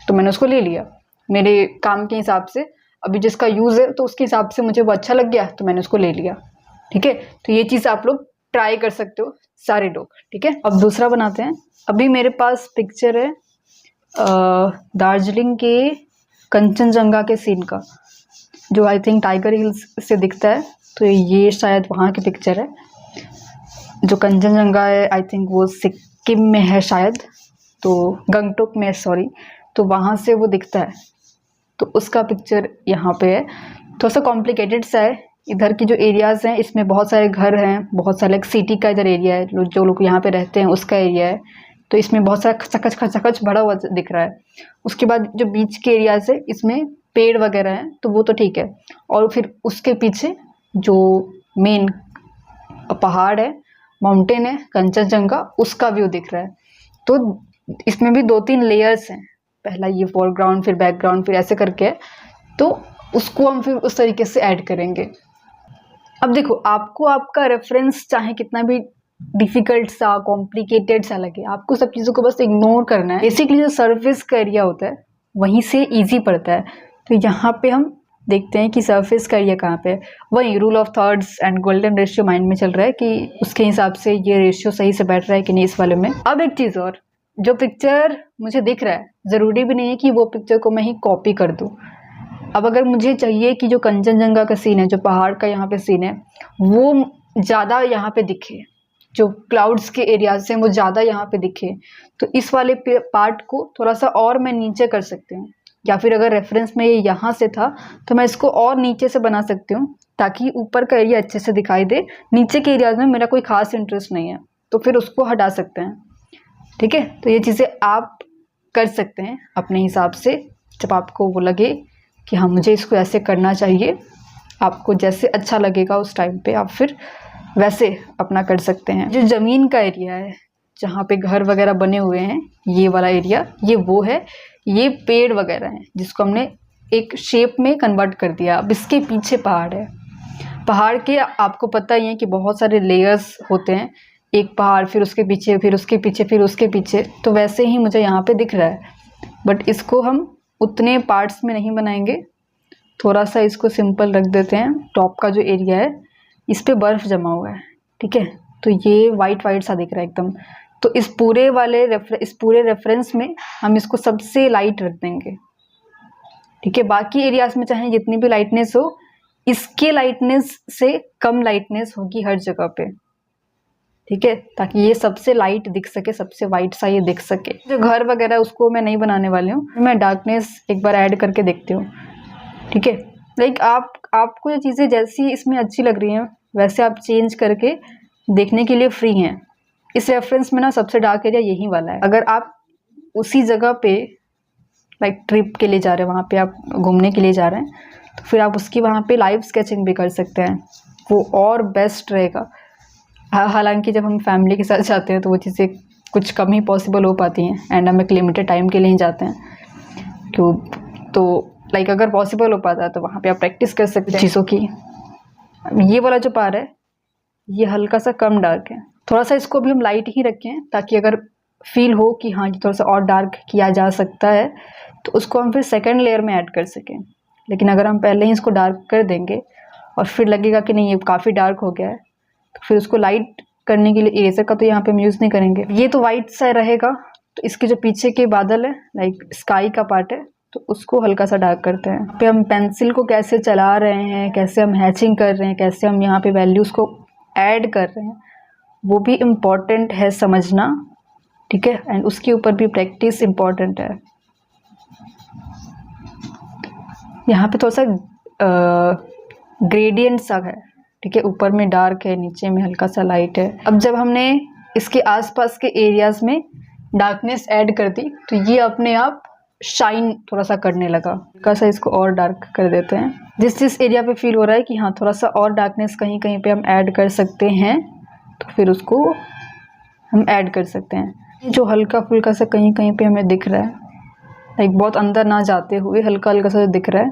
तो मैंने उसको ले लिया मेरे काम के हिसाब से। अभी जिसका यूज़ है तो उसके हिसाब से मुझे वो अच्छा लग गया तो मैंने उसको ले लिया। ठीक है, तो ये चीज़ आप लोग ट्राई कर सकते हो सारे लोग। ठीक है, अब दूसरा बनाते हैं। अभी मेरे पास पिक्चर है दार्जिलिंग के कंचनजंगा के सीन का, जो आई थिंक टाइगर हिल्स से दिखता है, तो ये शायद वहाँ की पिक्चर है। जो कंचनजंगा है आई थिंक वो सिक्किम में है शायद, तो गंगटोक में, सॉरी, तो वहाँ से वो दिखता है। तो उसका पिक्चर यहाँ पे है। थोड़ा सा कॉम्प्लिकेटेड सा है इधर की जो एरियाज़ हैं इसमें बहुत सारे घर हैं, बहुत सारे लाइक सिटी का इधर एरिया है, जो लोग यहाँ पे रहते हैं उसका एरिया है। तो इसमें बहुत सारा खचाखच खचाखच भरा हुआ दिख रहा है। उसके बाद जो बीच के एरियाज़ है इसमें पेड़ वगैरह हैं, तो वो तो ठीक है। और फिर उसके पीछे जो मेन पहाड़ है, माउंटेन है, कंचनजंगा, उसका व्यू दिख रहा है। तो इसमें भी 2-3 लेयर्स हैं, पहला ये फोरग्राउंड, फिर बैकग्राउंड, फिर ऐसे करके है। तो उसको हम फिर उस तरीके से ऐड करेंगे। अब देखो, आपको आपका रेफरेंस चाहे कितना भी डिफिकल्ट सा, कॉम्प्लिकेटेड सा लगे, आपको सब चीज़ों को बस इग्नोर करना है। बेसिकली जो सरफेस का एरिया होता है वहीं से इजी पड़ता है। तो यहाँ पे हम देखते हैं कि सरफेस का एरिया कहाँ पे है। वही rule of thirds and golden ratio mind में चल रहा है कि उसके हिसाब से ये रेशियो सही से बैठ रहा है कि नहीं इस वाले में। अब एक चीज़ और, जो पिक्चर मुझे दिख रहा है ज़रूरी भी नहीं है कि वो पिक्चर को मैं ही कॉपी कर दूँ। अब अगर मुझे चाहिए कि जो कंचनजंगा का सीन है, जो पहाड़ का यहाँ पे सीन है, वो ज़्यादा यहाँ पे दिखे, जो क्लाउड्स के एरियाज हैं वो ज़्यादा यहाँ पे दिखे, तो इस वाले पार्ट को थोड़ा सा और मैं नीचे कर सकती हूँ। या फिर अगर रेफरेंस में ये यहाँ से था तो मैं इसको और नीचे से बना सकती हूँ ताकि ऊपर का एरिया अच्छे से दिखाई दे। नीचे के एरियाज में मेरा कोई खास इंटरेस्ट नहीं है, तो फिर उसको हटा सकते हैं। ठीक है, तो ये चीज़ें आप कर सकते हैं अपने हिसाब से, जब आपको वो लगे कि हाँ मुझे इसको ऐसे करना चाहिए। आपको जैसे अच्छा लगेगा उस टाइम पे आप फिर वैसे अपना कर सकते हैं। जो ज़मीन का एरिया है जहाँ पे घर वगैरह बने हुए हैं, ये वाला एरिया, ये वो है। ये पेड़ वगैरह हैं जिसको हमने एक शेप में कन्वर्ट कर दिया। अब इसके पीछे पहाड़ है। पहाड़ के आपको पता ही है कि बहुत सारे लेयर्स होते हैं, एक पहाड़, फिर उसके पीछे, फिर उसके पीछे, फिर उसके पीछे। तो वैसे ही मुझे यहाँ पे दिख रहा है, बट इसको हम उतने पार्ट्स में नहीं बनाएंगे। थोड़ा सा इसको सिंपल रख देते हैं। टॉप का जो एरिया है इस पे बर्फ़ जमा हुआ है, ठीक है, तो ये वाइट वाइट सा दिख रहा है एकदम। तो इस पूरे रेफरेंस में हम इसको सबसे लाइट रख देंगे। ठीक है, बाकी एरियाज में चाहे जितनी भी लाइटनेस हो, इसके लाइटनेस से कम लाइटनेस होगी हर जगह पे। ठीक है, ताकि ये सबसे लाइट दिख सके, सबसे वाइट सा ये दिख सके। जो घर वगैरह उसको मैं नहीं बनाने वाली हूँ, मैं डार्कनेस एक बार ऐड करके देखती हूँ। ठीक है, लाइक आपको ये चीज़ें जैसी इसमें अच्छी लग रही हैं वैसे आप चेंज करके देखने के लिए फ्री हैं। इस रेफरेंस में ना सबसे डार्क एरिया यही वाला है। अगर आप उसी जगह पे लाइक ट्रिप के लिए जा रहे हैं, वहाँ पे आप घूमने के लिए जा रहे हैं, तो फिर आप उसकी वहाँ पे लाइव स्केचिंग भी कर सकते हैं, वो और बेस्ट रहेगा। हालांकि जब हम फैमिली के साथ जाते हैं तो वो चीज़ें कुछ कम ही पॉसिबल हो पाती हैं, एंड हम एक लिमिटेड टाइम के लिए ही जाते हैं। क्यों, तो लाइक अगर पॉसिबल हो पाता है तो वहाँ पे आप प्रैक्टिस कर सकते हैं चीज़ों की। ये वाला जो पार्ट है ये हल्का सा कम डार्क है, थोड़ा सा इसको भी हम लाइट ही रखें ताकि अगर फील हो कि हाँ ये थोड़ा सा और डार्क किया जा सकता है तो उसको हम फिर सेकंड लेयर में ऐड कर सकें। लेकिन अगर हम पहले ही इसको डार्क कर देंगे और फिर लगेगा कि नहीं ये काफ़ी डार्क हो गया है, तो फिर उसको लाइट करने के लिए इरेजर का तो यहाँ पे हम यूज़ नहीं करेंगे। ये तो वाइट सा रहेगा, तो इसके जो पीछे के बादल है लाइक स्काई का पार्ट है, तो उसको हल्का सा डार्क करते हैं। यहाँ पे हम पेंसिल को कैसे चला रहे हैं, कैसे हम हैचिंग कर रहे हैं, कैसे हम यहाँ पे वैल्यूज़ को ऐड कर रहे हैं, वो भी इम्पॉर्टेंट है समझना। ठीक है, एंड उसके ऊपर भी प्रैक्टिस इम्पॉर्टेंट है। यहाँ पे थोड़ा सा ग्रेडियंट सा है। ठीक है, ऊपर में डार्क है, नीचे में हल्का सा लाइट है। अब जब हमने इसके आसपास के एरियाज़ में डार्कनेस ऐड कर दी तो ये अपने आप शाइन थोड़ा सा करने लगा। हल्का सा इसको और डार्क कर देते हैं। जिस एरिया पे फील हो रहा है कि हाँ थोड़ा सा और डार्कनेस कहीं कहीं पे हम ऐड कर सकते हैं, तो फिर उसको हम ऐड कर सकते हैं। जो हल्का फुल्का सा कहीं कहीं पे हमें दिख रहा है, लाइक बहुत अंदर ना जाते हुए हल्का हल्का सा दिख रहा है,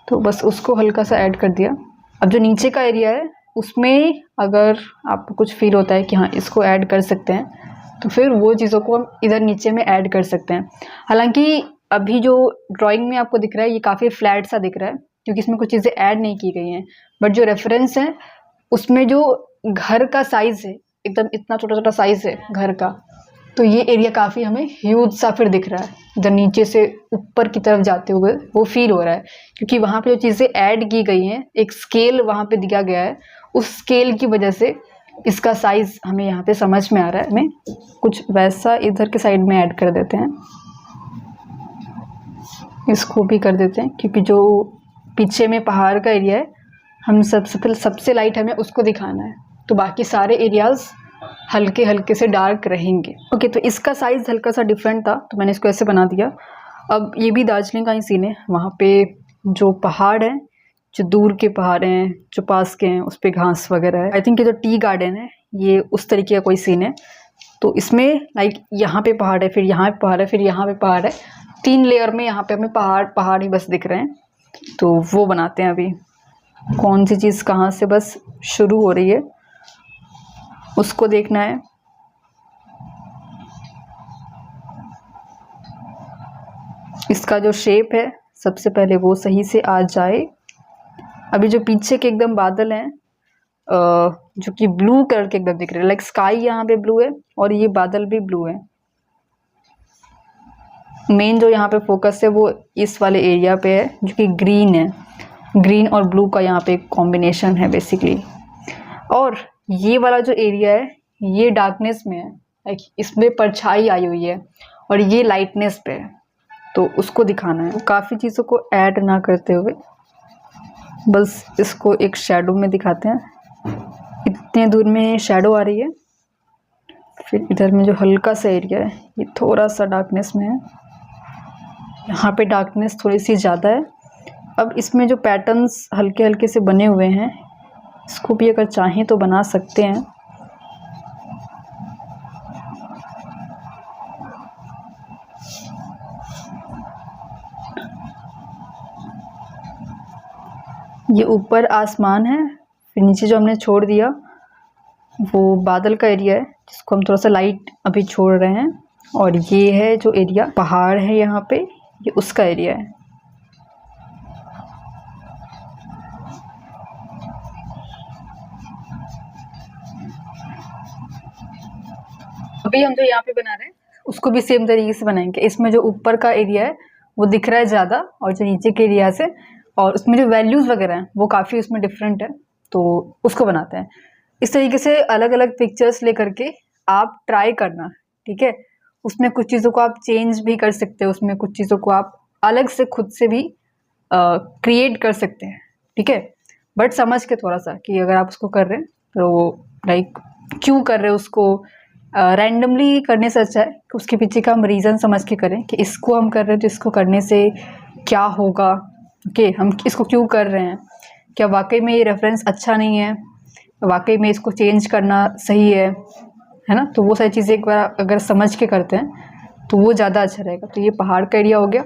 तो बस उसको हल्का सा ऐड कर दिया। अब जो नीचे का एरिया है उसमें अगर आपको कुछ फील होता है कि हाँ इसको ऐड कर सकते हैं, तो फिर वो चीज़ों को हम इधर नीचे में ऐड कर सकते हैं। हालांकि अभी जो ड्राइंग में आपको दिख रहा है ये काफ़ी फ्लैट सा दिख रहा है क्योंकि इसमें कुछ चीज़ें ऐड नहीं की गई हैं, बट जो रेफरेंस है उसमें जो घर का साइज़ है एकदम इतना छोटा छोटा साइज़ है घर का, तो ये एरिया काफ़ी हमें ह्यूज सा फिर दिख रहा है। इधर नीचे से ऊपर की तरफ जाते हुए वो फील हो रहा है क्योंकि वहाँ पे जो चीज़ें ऐड की गई हैं, एक स्केल वहाँ पे दिया गया है, उस स्केल की वजह से इसका साइज़ हमें यहाँ पे समझ में आ रहा है। हमें कुछ वैसा इधर के साइड में ऐड कर देते हैं, इसको भी कर देते हैं क्योंकि जो पीछे में पहाड़ का एरिया है हम सबसे लाइट हमें उसको दिखाना है, तो बाकी सारे एरियाज हल्के हल्के से डार्क रहेंगे। ओके, तो इसका साइज़ हल्का सा डिफरेंट था तो मैंने इसको ऐसे बना दिया। अब ये भी दार्जिलिंग का ही सीन है। वहाँ पे जो पहाड़ है, जो दूर के पहाड़ हैं, जो पास के हैं, उस पर घास वगैरह है। आई थिंक ये जो टी गार्डन है ये उस तरीके का कोई सीन है। तो इसमें लाइक यहाँ पे पहाड़ है, फिर यहाँ पे पहाड़ है, फिर यहाँ पे पहाड़ है, 3 लेयर में यहाँ पे हमें पहाड़ ही बस दिख रहे हैं। तो वो बनाते हैं अभी, कौन सी चीज़ कहाँ से बस शुरू हो रही है उसको देखना है। इसका जो शेप है सबसे पहले वो सही से आ जाए। अभी जो पीछे के एकदम बादल हैं जो कि ब्लू कलर के एकदम दिख रहे हैं, लाइक स्काई यहाँ पे ब्लू है और ये बादल भी ब्लू है। मेन जो यहाँ पे फोकस है वो इस वाले एरिया पे है जो कि ग्रीन है। ग्रीन और ब्लू का यहाँ पे कॉम्बिनेशन है बेसिकली। और ये वाला जो एरिया है ये डार्कनेस में है, लाइक इसमें परछाई आई हुई है और ये लाइटनेस पे है, तो उसको दिखाना है। काफ़ी चीज़ों को ऐड ना करते हुए बस इसको एक शैडो में दिखाते हैं। इतने दूर में शैडो आ रही है, फिर इधर में जो हल्का सा एरिया है ये थोड़ा सा डार्कनेस में है, यहाँ पे डार्कनेस थोड़ी सी ज़्यादा है। अब इसमें जो पैटर्न्स हल्के हल्के से बने हुए हैं इसको भी अगर चाहें तो बना सकते हैं। ये ऊपर आसमान है, फिर नीचे जो हमने छोड़ दिया वो बादल का एरिया है जिसको हम थोड़ा सा लाइट अभी छोड़ रहे हैं। और ये है जो एरिया पहाड़ है यहाँ पे, ये उसका एरिया है। अभी हम जो यहाँ पे बना रहे हैं उसको भी सेम तरीके से बनाएंगे। इसमें जो ऊपर का एरिया है वो दिख रहा है ज़्यादा, और जो नीचे के एरिया से और उसमें जो वैल्यूज़ वगैरह हैं वो काफ़ी उसमें डिफरेंट है, तो उसको बनाते हैं। इस तरीके से अलग अलग पिक्चर्स लेकर के आप ट्राई करना, ठीक है। उसमें कुछ चीज़ों को आप चेंज भी कर सकते हो, उसमें कुछ चीज़ों को आप अलग से खुद से भी क्रिएट कर सकते हैं, ठीक है। बट समझ के थोड़ा सा कि अगर आप उसको कर रहे हैं तो लाइक क्यों कर रहे हो, उसको रैंडमली करने से अच्छा है कि उसके पीछे का हम रीज़न समझ के करें कि इसको हम कर रहे हैं तो इसको करने से क्या होगा, ओके, हम इसको क्यों कर रहे हैं, क्या वाकई में ये रेफरेंस अच्छा नहीं है, वाकई में इसको चेंज करना सही है ना। तो वो सारी चीज़ें एक बार अगर समझ के करते हैं तो वो ज़्यादा अच्छा रहेगा। तो ये पहाड़ का एरिया हो गया।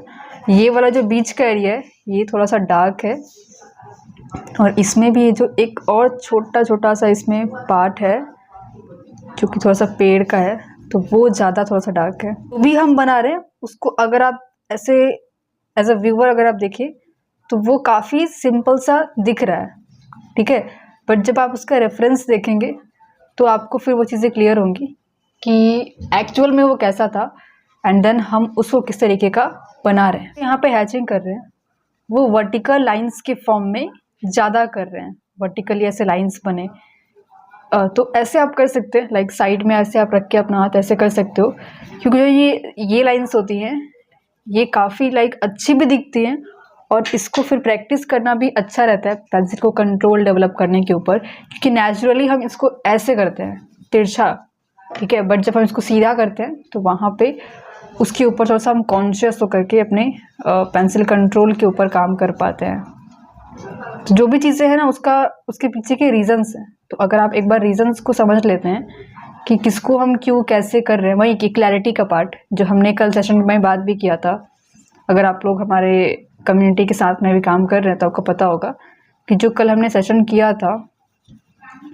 ये वाला जो बीच का एरिया है ये थोड़ा सा डार्क है, और इसमें भी जो एक और छोटा छोटा सा इसमें पार्ट है जो कि थोड़ा सा पेड़ का है, तो वो ज़्यादा थोड़ा सा डार्क है। तो भी हम बना रहे हैं उसको, अगर आप ऐसे एज अ व्यूअर अगर आप देखें तो वो काफ़ी सिंपल सा दिख रहा है, ठीक है। बट जब आप उसका रेफरेंस देखेंगे तो आपको फिर वो चीज़ें क्लियर होंगी कि एक्चुअल में वो कैसा था, एंड देन हम उसको किस तरीके का बना रहे हैं। यहाँ पे हैचिंग कर रहे हैं वो वर्टिकल लाइंस के फॉर्म में ज़्यादा कर रहे हैं, वर्टिकली ऐसे लाइंस बने। तो ऐसे आप कर सकते हैं, लाइक साइड में ऐसे आप रख के अपना हाथ ऐसे कर सकते हो, क्योंकि जो ये लाइंस होती हैं ये काफ़ी लाइक अच्छी भी दिखती हैं, और इसको फिर प्रैक्टिस करना भी अच्छा रहता है पेंसिल को कंट्रोल डेवलप करने के ऊपर, क्योंकि नेचुरली हम इसको ऐसे करते हैं तिरछा, ठीक है। बट जब हम इसको सीधा करते हैं तो वहाँ पे उसके ऊपर थोड़ा सा हम कॉन्शियस होकर के अपने पेंसिल कंट्रोल के ऊपर काम कर पाते हैं। तो जो भी चीज़ें हैं ना उसके पीछे के रीज़न्स हैं, तो अगर आप एक बार रीज़न्स को समझ लेते हैं कि किसको हम क्यों कैसे कर रहे हैं, वही की क्लैरिटी का पार्ट जो हमने कल सेशन में बात भी किया था। अगर आप लोग हमारे कम्युनिटी के साथ में भी काम कर रहे हैं तो आपको पता होगा कि जो कल हमने सेशन किया था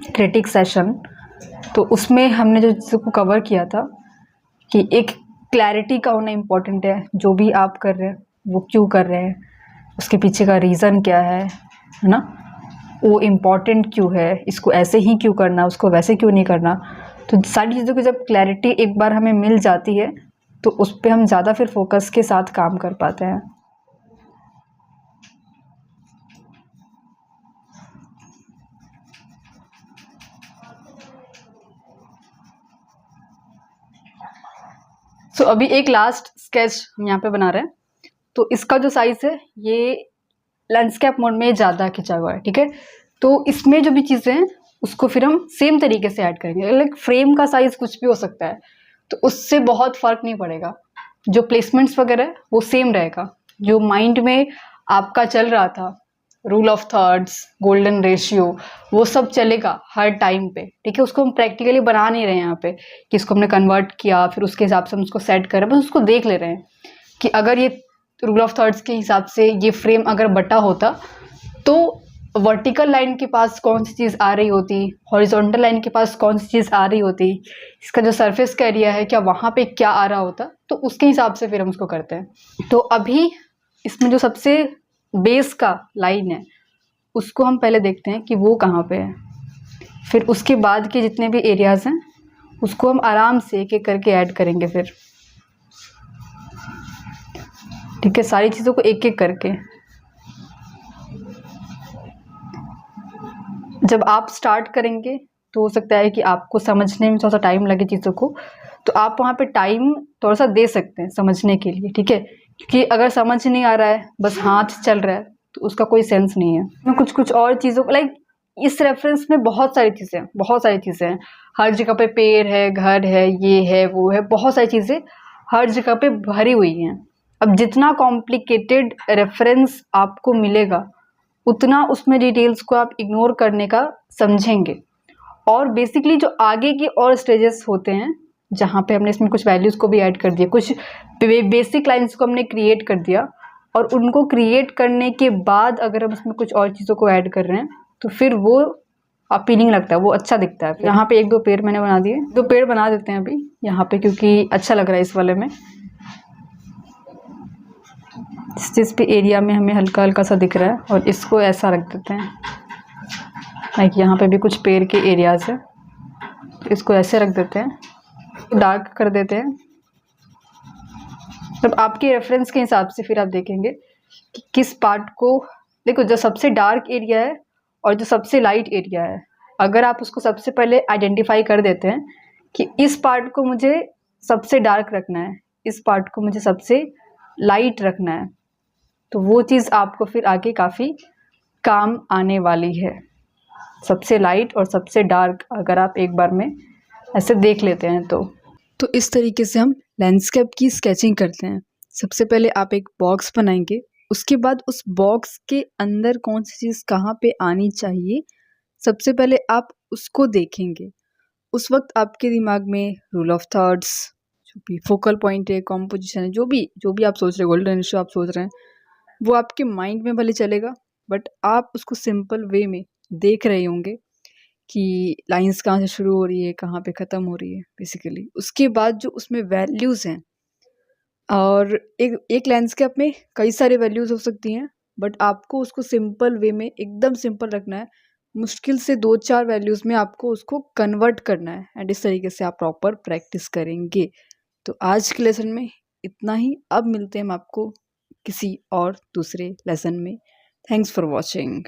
क्रिटिक सेशन, तो उसमें हमने जो चीज़ों को कवर किया था कि एक क्लैरिटी का होना इम्पॉर्टेंट है। जो भी आप कर रहे हैं वो क्यों कर रहे हैं, उसके पीछे का रीज़न क्या है ना, वो इम्पॉर्टेंट क्यों है, इसको ऐसे ही क्यों करना, उसको वैसे क्यों नहीं करना। तो सारी चीज़ों की जब क्लैरिटी एक बार हमें मिल जाती है तो उस पर हम ज़्यादा फिर फोकस के साथ काम कर पाते हैं। अभी एक लास्ट स्केच हम यहाँ पे बना रहे हैं। तो इसका जो साइज़ है ये लैंडस्केप मोड में ज़्यादा खिंचा हुआ है, ठीक है। तो इसमें जो भी चीज़ें हैं उसको फिर हम सेम तरीके से ऐड करेंगे। लाइक फ्रेम का साइज़ कुछ भी हो सकता है, तो उससे बहुत फ़र्क नहीं पड़ेगा। जो प्लेसमेंट्स वगैरह है वो सेम रहेगा। जो माइंड में आपका चल रहा था, rule of thirds, golden ratio, वो सब चलेगा हर टाइम पे, ठीक है। उसको हम प्रैक्टिकली बना नहीं रहे हैं यहाँ पे कि इसको हमने कन्वर्ट किया फिर उसके हिसाब से हम उसको सेट करें, बस उसको देख ले रहे हैं कि अगर ये रूल ऑफ थर्ड्स के हिसाब से ये फ्रेम अगर बटा होता तो वर्टिकल लाइन के पास कौन सी चीज़ आ रही होती, हॉरिजॉन्टल लाइन के पास कौन सी चीज़ आ रही होती, इसका जो सरफेस का एरिया है क्या वहाँ पे क्या आ रहा होता, तो उसके हिसाब से फिर हम उसको करते हैं। तो अभी इसमें जो सबसे बेस का लाइन है उसको हम पहले देखते हैं कि वो कहाँ पे है, फिर उसके बाद के जितने भी एरियाज़ हैं उसको हम आराम से एक एक करके ऐड करेंगे फिर, ठीक है। सारी चीज़ों को एक एक करके। जब आप स्टार्ट करेंगे तो हो सकता है कि आपको समझने में थोड़ा सा टाइम लगे चीज़ों को, तो आप वहाँ पे टाइम थोड़ा सा दे सकते हैं समझने के लिए, ठीक है। क्योंकि अगर समझ नहीं आ रहा है, बस हाथ चल रहा है, तो उसका कोई सेंस नहीं है। मैं कुछ और चीज़ों को लाइक इस रेफरेंस में बहुत सारी चीज़ें हैं। हर जगह पे पेड़ है, घर है, ये है, वो है, बहुत सारी चीज़ें हर जगह पे भरी हुई हैं। अब जितना कॉम्प्लिकेटेड रेफरेंस आपको मिलेगा उतना उसमें डिटेल्स को आप इग्नोर करने का समझेंगे। और बेसिकली जो आगे की और स्टेजेस होते हैं जहाँ पे हमने इसमें कुछ वैल्यूज़ को भी ऐड कर दिया, कुछ बेसिक लाइंस को हमने क्रिएट कर दिया, और उनको क्रिएट करने के बाद अगर हम इसमें कुछ और चीज़ों को ऐड कर रहे हैं तो फिर वो अपीलिंग लगता है, वो अच्छा दिखता है। यहाँ पे एक दो पेड़ मैंने बना दिए, दो पेड़ बना देते हैं अभी यहाँ पे क्योंकि अच्छा लग रहा है इस वाले में। जिस पे एरिया में हमें हल्का हल्का सा दिख रहा है, और इसको ऐसा रख देते हैं। लाइक यहाँ पे भी कुछ पेड़ के एरियाज है, तो इसको ऐसे रख देते हैं, डार्क कर देते हैं। तब आपके रेफरेंस के हिसाब से फिर आप देखेंगे कि किस पार्ट को, देखो जो सबसे डार्क एरिया है और जो सबसे लाइट एरिया है, अगर आप उसको सबसे पहले आइडेंटिफाई कर देते हैं कि इस पार्ट को मुझे सबसे डार्क रखना है, इस पार्ट को मुझे सबसे लाइट रखना है, तो वो चीज़ आपको फिर आगे काफ़ी काम आने वाली है। सबसे लाइट और सबसे डार्क अगर आप एक बार में ऐसे देख लेते हैं तो इस तरीके से हम लैंडस्केप की स्केचिंग करते हैं। सबसे पहले आप एक बॉक्स बनाएंगे, उसके बाद उस बॉक्स के अंदर कौन सी चीज़ कहाँ पे आनी चाहिए सबसे पहले आप उसको देखेंगे। उस वक्त आपके दिमाग में रूल ऑफ थर्ड्स, जो भी फोकल पॉइंट है, कॉम्पोजिशन है, जो भी आप सोच रहे हैं, गोल्डन रेशियो आप सोच रहे हैं, वो आपके माइंड में भले चलेगा, बट आप उसको सिंपल वे में देख रहे होंगे कि लाइंस कहाँ से शुरू हो रही है, कहाँ पे ख़त्म हो रही है बेसिकली। उसके बाद जो उसमें वैल्यूज़ हैं, और एक लैंडस्केप में कई सारे वैल्यूज़ हो सकती हैं, बट आपको उसको सिंपल वे में एकदम सिंपल रखना है। मुश्किल से 2-4 वैल्यूज़ में आपको उसको कन्वर्ट करना है, एंड इस तरीके से आप प्रॉपर प्रैक्टिस करेंगे। तो आज के लेसन में इतना ही। अब मिलते हैं हम आपको किसी और दूसरे लेसन में। Thanks for watching.